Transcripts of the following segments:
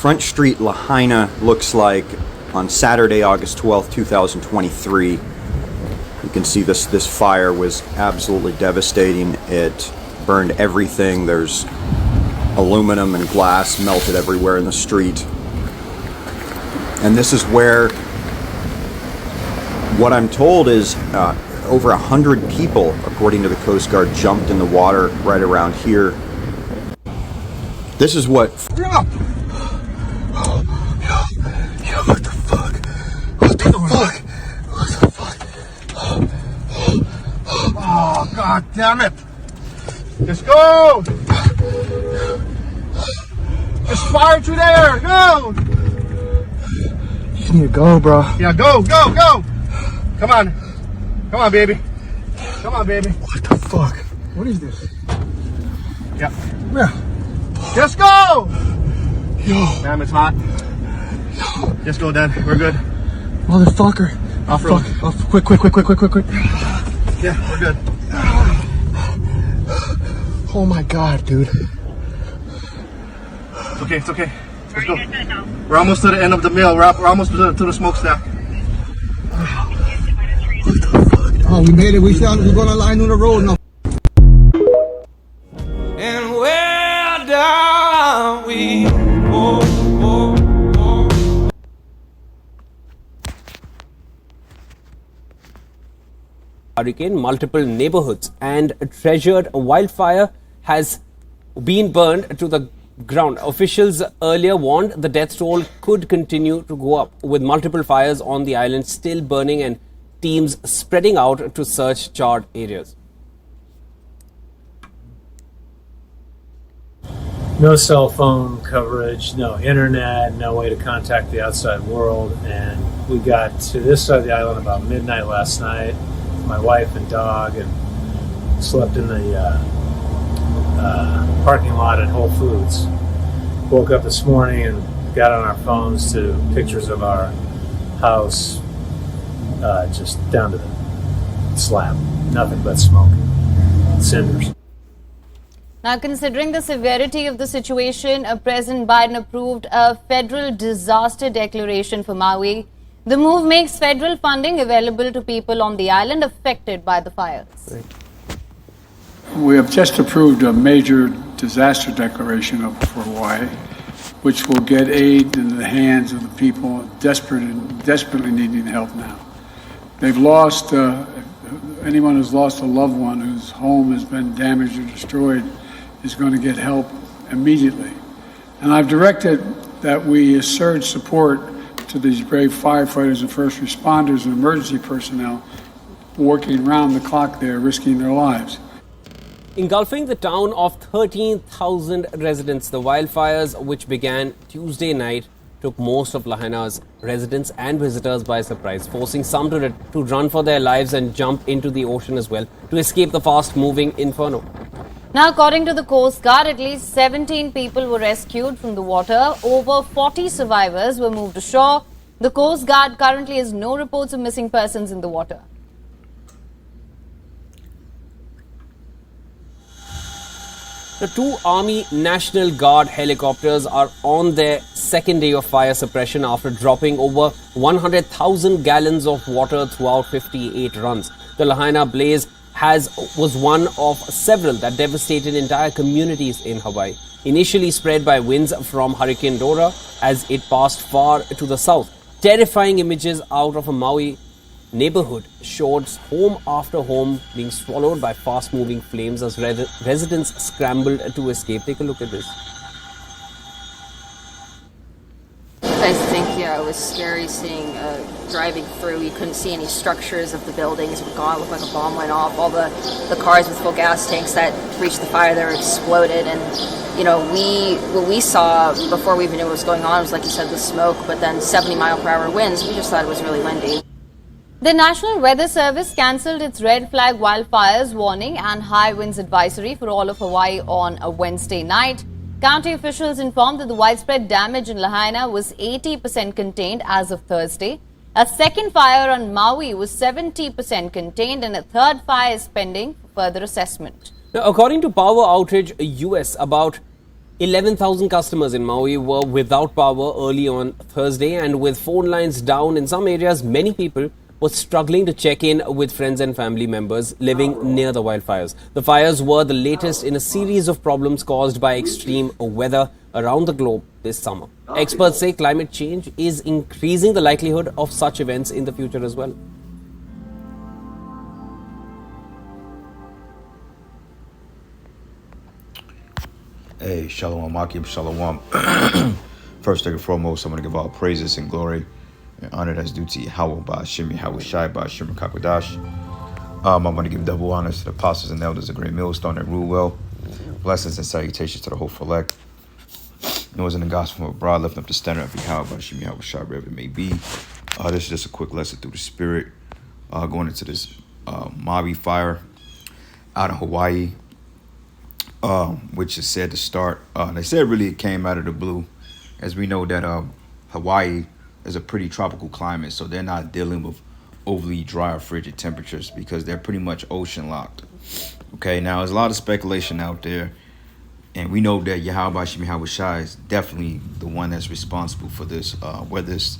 Front Street, Lahaina looks like on Saturday, August 12th, 2023. You can see this fire was absolutely devastating. It burned everything. There's aluminum and glass melted everywhere in the street. And this is where, what I'm told is over 100 people, according to the Coast Guard, jumped in the water right around here. This is what... Yo, what the fuck? What the fuck? What the fuck? Oh, god damn it! Just go! Just fire through there! Go! You just need to go, bro. Yeah, go! Come on. Come on, baby. Come on, baby. What the fuck? What is this? Yeah. Just go! Yo. Damn, it's hot. Just go, Dad. We're good. Motherfucker. Off-road. Fuck. Quick. Yeah, we're good. Oh my god, dude. It's okay. Let's go. We're almost to the end of the mill. We're almost to the smokestack. What the fuck? Oh, we made it. We're gonna line on the road now. And where down we go. Hurricane, multiple neighborhoods and a treasured wildfire has been burned to the ground. Officials earlier warned the death toll could continue to go up, with multiple fires on the island still burning and teams spreading out to search charred areas. No cell phone coverage, no internet, no way to contact the outside world. And we got to this side of the island about midnight last night. My wife and dog, and slept in the parking lot at Whole Foods. Woke up this morning and got on our phones to pictures of our house just down to the slab. Nothing but smoke, cinders. Now, considering the severity of the situation, President Biden approved a federal disaster declaration for Maui. The move makes federal funding available to people on the island affected by the fires. We have just approved a major disaster declaration for Hawaii, which will get aid into the hands of the people desperately needing help now. They've lost, anyone who's lost a loved one whose home has been damaged or destroyed is going to get help immediately. And I've directed that we surge support to these brave firefighters and first responders and emergency personnel working round the clock there, risking their lives. Engulfing the town of 13,000 residents, the wildfires, which began Tuesday night, took most of Lahaina's residents and visitors by surprise, forcing some to run for their lives and jump into the ocean as well to escape the fast-moving inferno. Now, according to the Coast Guard, at least 17 people were rescued from the water. Over 40 survivors were moved ashore. The Coast Guard currently has no reports of missing persons in the water. The two Army National Guard helicopters are on their second day of fire suppression after dropping over 100,000 gallons of water throughout 58 runs. The Lahaina blaze was one of several that devastated entire communities in Hawaii. Initially spread by winds from Hurricane Dora as it passed far to the south. Terrifying images out of a Maui neighborhood showed home after home being swallowed by fast-moving flames as residents scrambled to escape. Take a look at this. I think, yeah, it was scary seeing driving through. You couldn't see any structures of the buildings. It was gone. It looked like a bomb went off. All the cars with full gas tanks that reached the fire there exploded. And, you know, what we saw before we even knew what was going on was, like you said, the smoke, but then 70-mile-per-hour winds. We just thought it was really windy. The National Weather Service cancelled its red flag wildfires warning and high winds advisory for all of Hawaii on a Wednesday night. County officials informed that the widespread damage in Lahaina was 80% contained as of Thursday. A second fire on Maui was 70% contained, and a third fire is pending for further assessment. Now, according to Power Outage US, about 11,000 customers in Maui were without power early on Thursday, and with phone lines down in some areas, many people were struggling to check in with friends and family members living near the wildfires. The fires were the latest in a series of problems caused by extreme weather around the globe this summer. Experts say climate change is increasing the likelihood of such events in the future as well. Hey, Shalom, Akim, Shalom. First and foremost, I'm going to give all praises and glory and honor that's due to Yahweh, Ba'ashim, Yahweh Shai, Ba'ashim, Kakodash. I'm going to give double honors to the apostles and elders of Great Millstone that rule well. Blessings and salutations to the whole elect. Noise in the gospel of abroad, lifting up the standard of Yahweh, Ba'ashim, Yahweh Shai, wherever it may be. This is just a quick lesson through the spirit. Going into this Maui fire out of Hawaii. Which is said to start. They said really it came out of the blue, as we know that Hawaii is a pretty tropical climate, so they're not dealing with overly dry or frigid temperatures because they're pretty much ocean locked. Okay, now there's a lot of speculation out there, and we know that Yahweh Yahweh Shai is definitely the one that's responsible for this, whether it's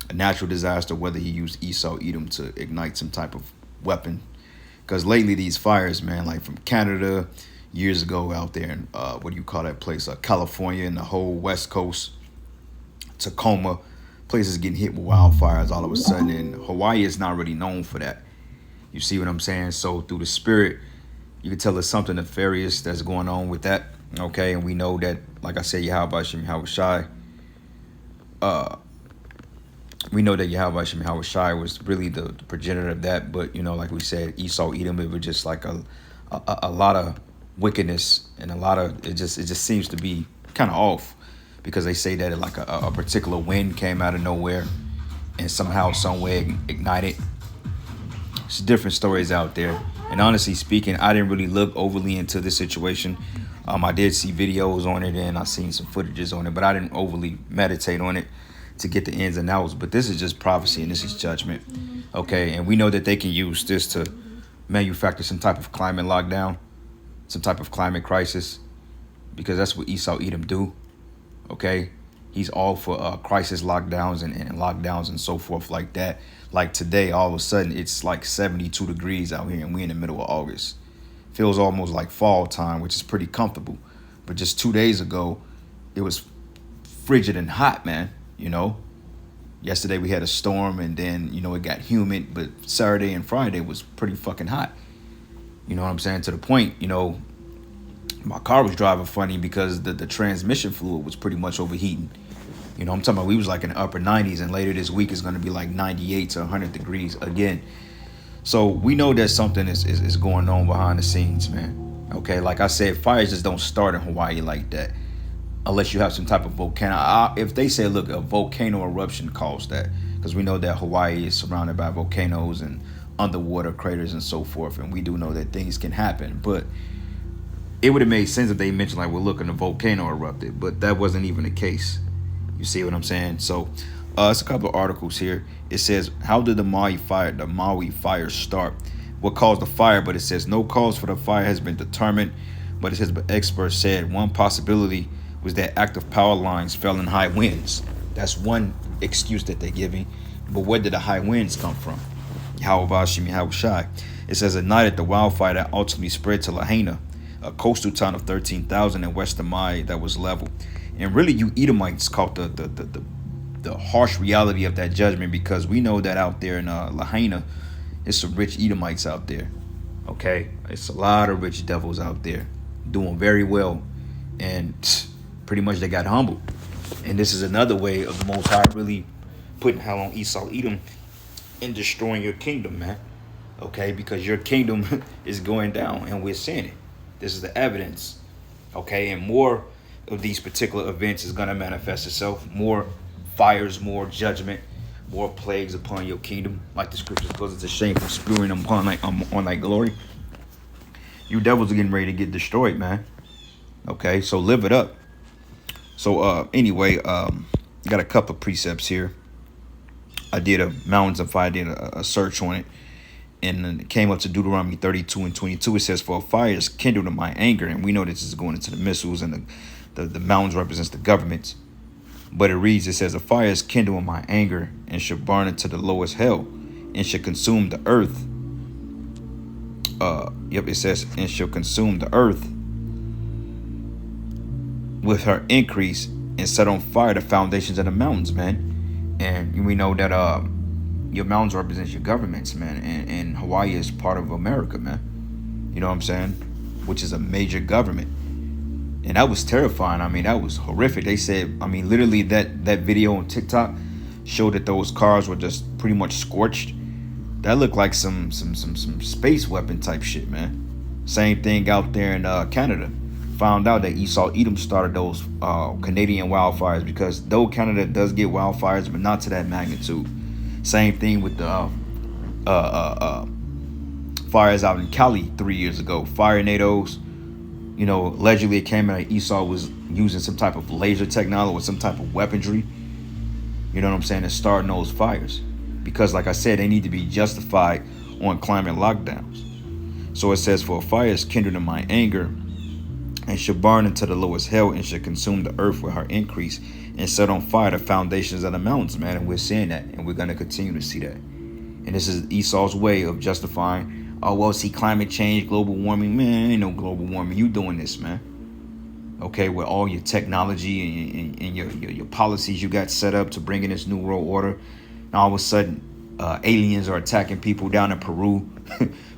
a natural disaster, whether he used Esau Edom to ignite some type of weapon. Because lately these fires, man, like from Canada, years ago out there in, what do you call that place? California and the whole West Coast, Tacoma, places getting hit with wildfires all of a sudden. And Hawaii is not really known for that. You see what I'm saying? So through the spirit, you can tell there's something nefarious that's going on with that. Okay, and we know that, like I said, Yahweh Shai. We know that Yahweh Shai was really the progenitor of that. But, you know, like we said, Esau, Edom, it was just like a lot of wickedness, and a lot of it just seems to be kind of off, because they say that like a particular wind came out of nowhere and somehow somewhere ignited. It's different stories out there, and honestly speaking, I didn't really look overly into this situation. I did see videos on it and I seen some footages on it, but I didn't overly meditate on it to get the ins and outs. But this is just prophecy and this is judgment. Okay, and we know that they can use this to manufacture some type of climate lockdown, some type of climate crisis, because that's what Esau Edom do. Okay, he's all for crisis lockdowns and lockdowns and so forth like that. Like today, all of a sudden it's like 72 degrees out here and we're in the middle of August. Feels almost like fall time, which is pretty comfortable. But just 2 days ago, it was frigid and hot, man. You know, yesterday we had a storm and then, you know, it got humid, but Saturday and Friday was pretty fucking hot. You know what I'm saying? To the point, you know, my car was driving funny because the transmission fluid was pretty much overheating. You know, I'm talking about we was like in the upper 90s, and later this week is going to be like 98 to 100 degrees again. So we know that something is going on behind the scenes, man. Okay, like I said, fires just don't start in Hawaii like that unless you have some type of volcano. If they say, look, a volcano eruption caused that, because we know that Hawaii is surrounded by volcanoes and underwater craters and so forth, and we do know that things can happen. But it would have made sense if they mentioned like, well, look, a volcano erupted, but that wasn't even the case. You see what I'm saying? So it's a couple of articles here. It says, how did the Maui fire start? What caused the fire? But it says no cause for the fire has been determined. But it says, but experts said one possibility was that active power lines fell in high winds. That's one excuse that they're giving. But where did the high winds come from? Yahweh Shai. It says ignited the wildfire that ultimately spread to Lahaina, a coastal town of 13,000 in western Maui that was leveled. And really, you Edomites caught the harsh reality of that judgment, because we know that out there in Lahaina, there's some rich Edomites out there. Okay, it's a lot of rich devils out there doing very well, and pretty much they got humbled. And this is another way of the Most High really putting hell on Esau Edom and destroying your kingdom, man. Okay, because your kingdom is going down, and we're seeing it. This is the evidence. Okay, and more of these particular events is going to manifest itself. More fires, more judgment, more plagues upon your kingdom. Like the scriptures goes, it's a shame for spewing upon on thy glory. You devils are getting ready to get destroyed, man. Okay, so live it up. So anyway, got a couple of precepts here. I did a Mountains of Fire, did a search on it, and it came up to Deuteronomy 32 and 22. It says, for a fire is kindled in my anger. And we know this is going into the missiles and the mountains represents the governments. But it reads, it says, "A fire is kindled in my anger and shall burn into the lowest hell and shall consume the earth." It says, "and shall consume the earth with her increase and set on fire the foundations of the mountains," man. And we know that your mountains represents your governments, man. And Hawaii is part of America, man. You know what I'm saying? Which is a major government. And that was terrifying. I mean, that was horrific. They said, I mean, literally that video on TikTok showed that those cars were just pretty much scorched. That looked like some space weapon type shit, man. Same thing out there in Canada. Found out that Esau Edom started those Canadian wildfires, because though Canada does get wildfires, but not to that magnitude. Same thing with the fires out in Cali 3 years ago. Firenadoes. You know, allegedly it came out that Esau was using some type of laser technology or some type of weaponry. You know what I'm saying? And starting those fires. Because like I said, they need to be justified on climate lockdowns. So it says, "For a fire is kindled in my anger and shall burn into the lowest hell and shall consume the earth with her increase and set on fire the foundations of the mountains," man. And we're seeing that, and we're going to continue to see that. And this is Esau's way of justifying, oh, well, see, climate change, global warming. Man, ain't no global warming. You doing this, man. Okay, with all your technology and your policies you got set up to bring in this new world order. And all of a sudden, aliens are attacking people down in Peru,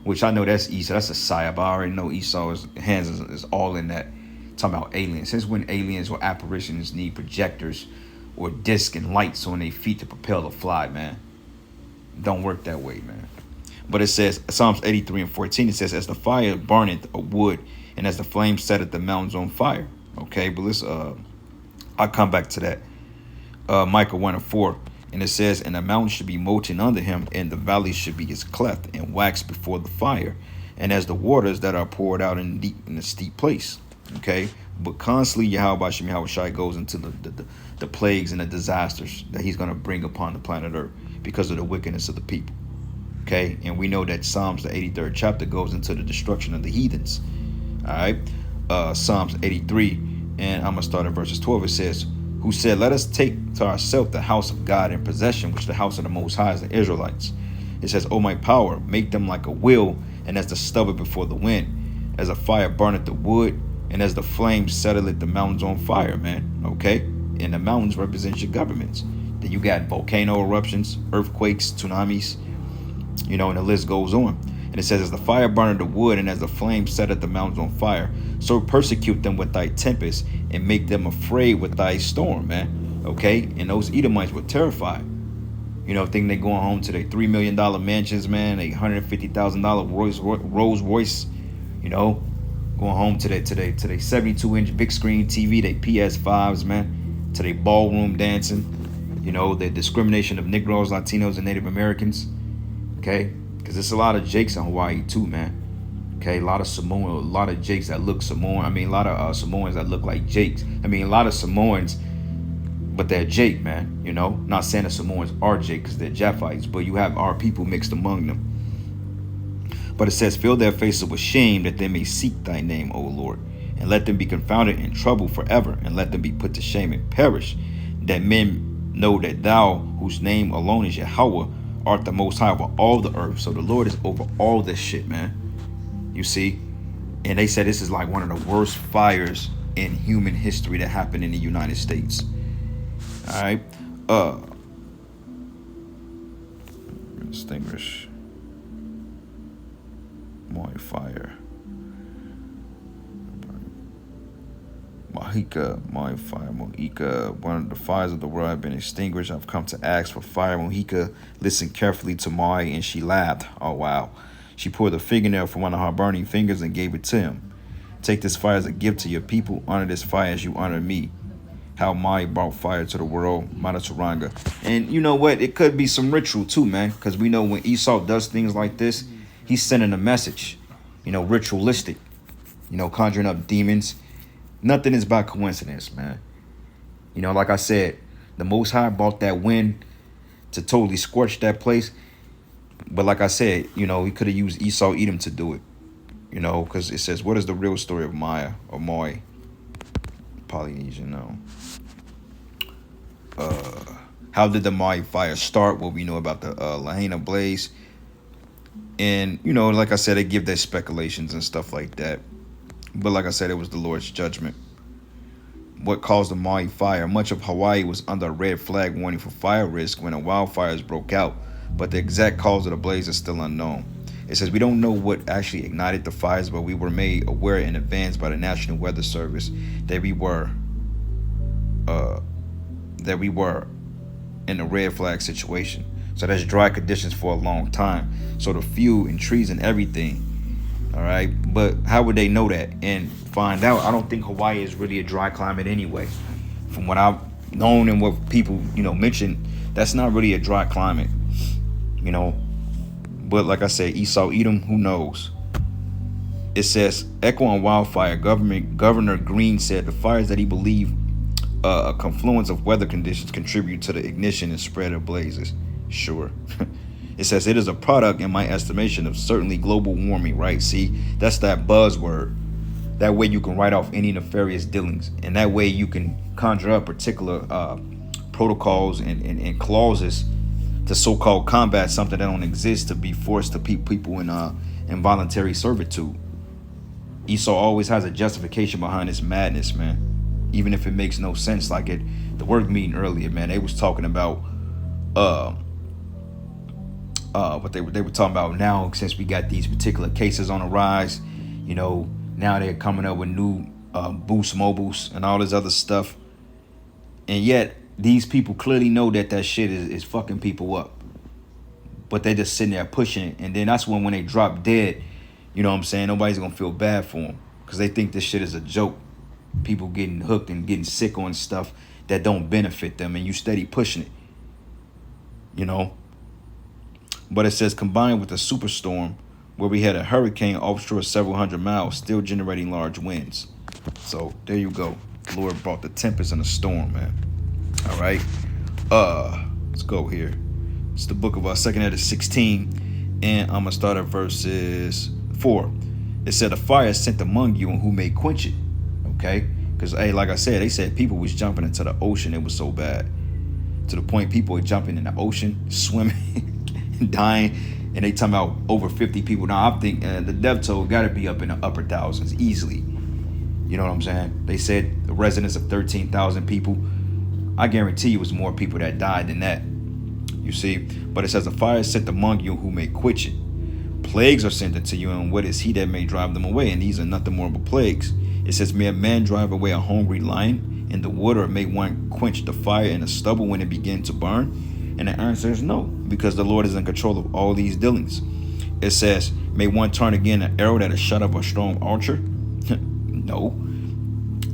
which I know that's Esau. That's a psyop. I already know Esau's hands is all in that. Talking about aliens. Since when aliens or apparitions need projectors or disc and lights on their feet to propel to fly, man? Don't work that way, man. But it says, Psalms 83:14, it says, "As the fire burneth a wood, and as the flame setteth the mountains on fire." Okay, but let's I'll come back to that. Micah 1:4, and it says, "And the mountains should be molten under him, and the valleys should be his cleft, and wax before the fire, and as the waters that are poured out in a steep place." Okay, but constantly Yahweh Shem Yahweh Shai goes into the plagues and the disasters that he's going to bring upon the planet Earth because of the wickedness of the people. Okay, and we know that Psalms, the 83rd chapter, goes into the destruction of the heathens. All right, Psalms 83, and I'm going to start at verses 12. It says, "Who said, let us take to ourselves the house of God in possession, which the house of the Most High is the Israelites. It says, O my power, make them like a wheel, and as the stubble before the wind, as a fire burneth the wood, and as the flames settleth the mountains on fire," man. Okay, and the mountains represent your governments. Then you got volcano eruptions, earthquakes, tsunamis, you know, and the list goes on. And it says, "As the fire burneth the wood, and as the flame setteth the mountains on fire, so persecute them with thy tempest, and make them afraid with thy storm," man. Okay, and those Edomites were terrified. You know, thinking they going home to their $3 million mansions, man, a $150,000 Rolls Royce, you know, going home to their 72-inch big screen TV, their PS5s, man, to their ballroom dancing, you know, the discrimination of Negroes, Latinos, and Native Americans. Okay, because there's a lot of Jakes in Hawaii too, man. Okay, a lot of Samoan, a lot of Jakes that look Samoan. I mean, a lot of Samoans that look like Jakes. I mean, a lot of Samoans, but they're Jake, man. You know, not saying the Samoans are Jake because they're Japhites, but you have our people mixed among them. But it says, "Fill their faces with shame, that they may seek thy name, O Lord, and let them be confounded in trouble forever, and let them be put to shame and perish, that men know that thou, whose name alone is Yahweh, art the Most High over all the earth." So the Lord is over all this shit, man. You see? And they said this is like one of the worst fires in human history that happened in the United States. All right. Extinguish Maui fire. Maui fire, Moika. One of the fires of the world have been extinguished. I've come to ask for fire. Moika listened carefully to Maui, and she laughed. Oh, wow. She pulled a fingernail from one of her burning fingers and gave it to him. "Take this fire as a gift to your people. Honor this fire as you honor me." How Maui brought fire to the world, Mataturanga. And you know what? It could be some ritual too, man. Because we know when Esau does things like this, he's sending a message. You know, ritualistic. You know, conjuring up demons. Nothing is by coincidence, man. You know, like I said, the Most High brought that wind to totally scorch that place. But like I said, you know, he could have used Esau Edom to do it. You know, because it says, what is the real story of Maya or Maui? Polynesian now. How did the Maui fire start? What we know about the Lahaina blaze. And, you know, like I said, they give their speculations and stuff like that. But like I said, it was the Lord's judgment. What caused the Maui fire? Much of Hawaii was under a red flag warning for fire risk when the wildfires broke out, but the exact cause of the blaze is still unknown. It says we don't know what actually ignited the fires, but we were made aware in advance by the National Weather Service that we were in a red flag situation. So that's dry conditions for a long time. So the fuel and trees and everything. All right. But how would they know that and find out? I don't think Hawaii is really a dry climate anyway. From what I've known and what people, you know, mentioned, that's not really a dry climate, you know. But like I said, Esau, Edom, who knows? It says, echo on wildfire. Governor Green said the fires that he believed a confluence of weather conditions contribute to the ignition and spread of blazes. Sure. It says it is a product, in my estimation, of certainly global warming, right? See, that's that buzzword. That way you can write off any nefarious dealings. And that way you can conjure up particular protocols and clauses to so-called combat something that don't exist, to be forced to keep people in involuntary servitude. Esau always has a justification behind this madness, man. Even if it makes no sense, like the work meeting earlier, man, they was talking about what they were talking about now, since we got these particular cases on the rise, you know, now they're coming up with new boost mobiles and all this other stuff. And yet these people clearly know that shit is fucking people up, but they're just sitting there pushing it. And then that's when they drop dead, you know what I'm saying, nobody's gonna feel bad for them because they think this shit is a joke. People getting hooked and getting sick on stuff that don't benefit them, and you steady pushing it, you know. But it says combined with the superstorm, where we had a hurricane offshore several hundred miles, still generating large winds. So there you go. The Lord brought the tempest and the storm, man. All right. Let's go here. It's the book of 2nd Edda 16, and I'm gonna start at verses 4. It said, "A fire sent among you, and who may quench it?" Okay, because hey, like I said, they said people was jumping into the ocean. It was so bad, to the point people were jumping in the ocean, swimming, dying, and they talking about over 50 people. Now I think the death toll got to be up in the upper thousands easily. You know what I'm saying? They said the residents of 13,000 people. I guarantee you, it was more people that died than that. You see, but it says, "A fire is sent among you, who may quench it. Plagues are sent unto you, and what is he that may drive them away? And these are nothing more but plagues." It says, "May a man drive away a hungry lion in the wood, or may one quench the fire in the stubble when it begins to burn?" And the answer is no, because the Lord is in control of all these dealings. It says, "May one turn again an arrow that is shot of a strong archer?" No.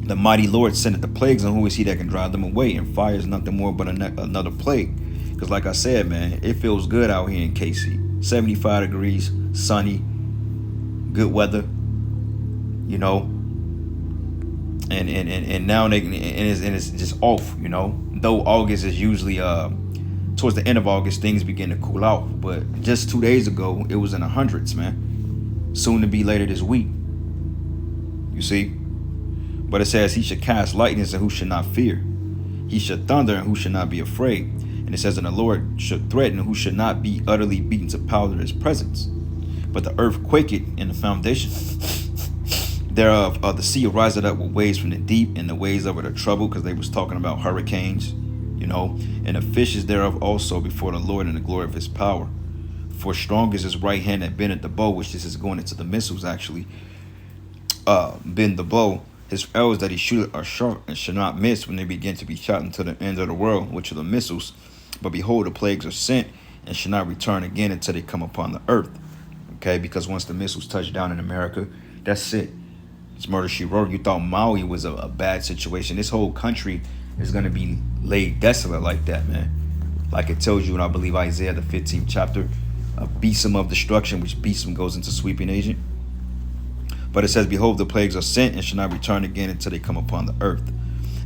"The mighty Lord sendeth the plagues, and who is he that can drive them away? And fire is nothing more but another plague." Because like I said, man, it feels good out here in KC. 75 degrees, sunny, good weather, you know. And now it's just off, you know. Though August is usually towards the end of August, things begin to cool out. But just 2 days ago, it was in the hundreds, man. Soon to be later this week. You see? But it says, "He should cast lightnings, and who should not fear? He should thunder, and who should not be afraid?" And it says, "And the Lord should threaten, and who should not be utterly beaten to powder in his presence? But the earth quaketh in the foundation thereof, the sea riseth up with waves from the deep, and the waves of it are troubled," because they was talking about hurricanes, you know. "And the fishes thereof also before the Lord in the glory of his power. For strong is his right hand that bendeth the bow," which this is going into the missiles actually. "Bend the bow. His arrows that he shooteth are sharp, and shall not miss when they begin to be shot into the ends of the world," which are the missiles. "But behold, the plagues are sent, and shall not return again until they come upon the earth." Okay, because once the missiles touch down in America, that's it. It's murder she wrote. You thought Maui was a bad situation. This whole country is going to be laid desolate like that, man. Like it tells you in, I believe, Isaiah, the 15th chapter, a besom of destruction, which besom goes into sweeping agent. But it says, "Behold, the plagues are sent, and shall not return again until they come upon the earth.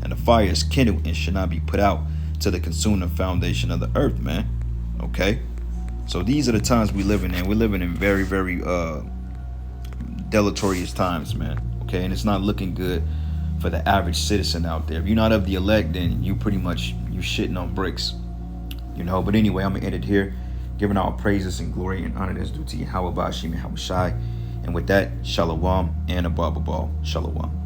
And the fire is kindled, and shall not be put out till they consume the foundation of the earth," man. Okay? So these are the times we live in, and we're living in very, very deleterious times, man. Okay? And it's not looking good for the average citizen out there. If you're not of the elect, then you pretty much you shitting on bricks, you know. But anyway, I'm gonna end it here, giving all praises and glory and honor that's due to Yahweh Bashim and Shai. And with that, Shalom and Abba Shalom.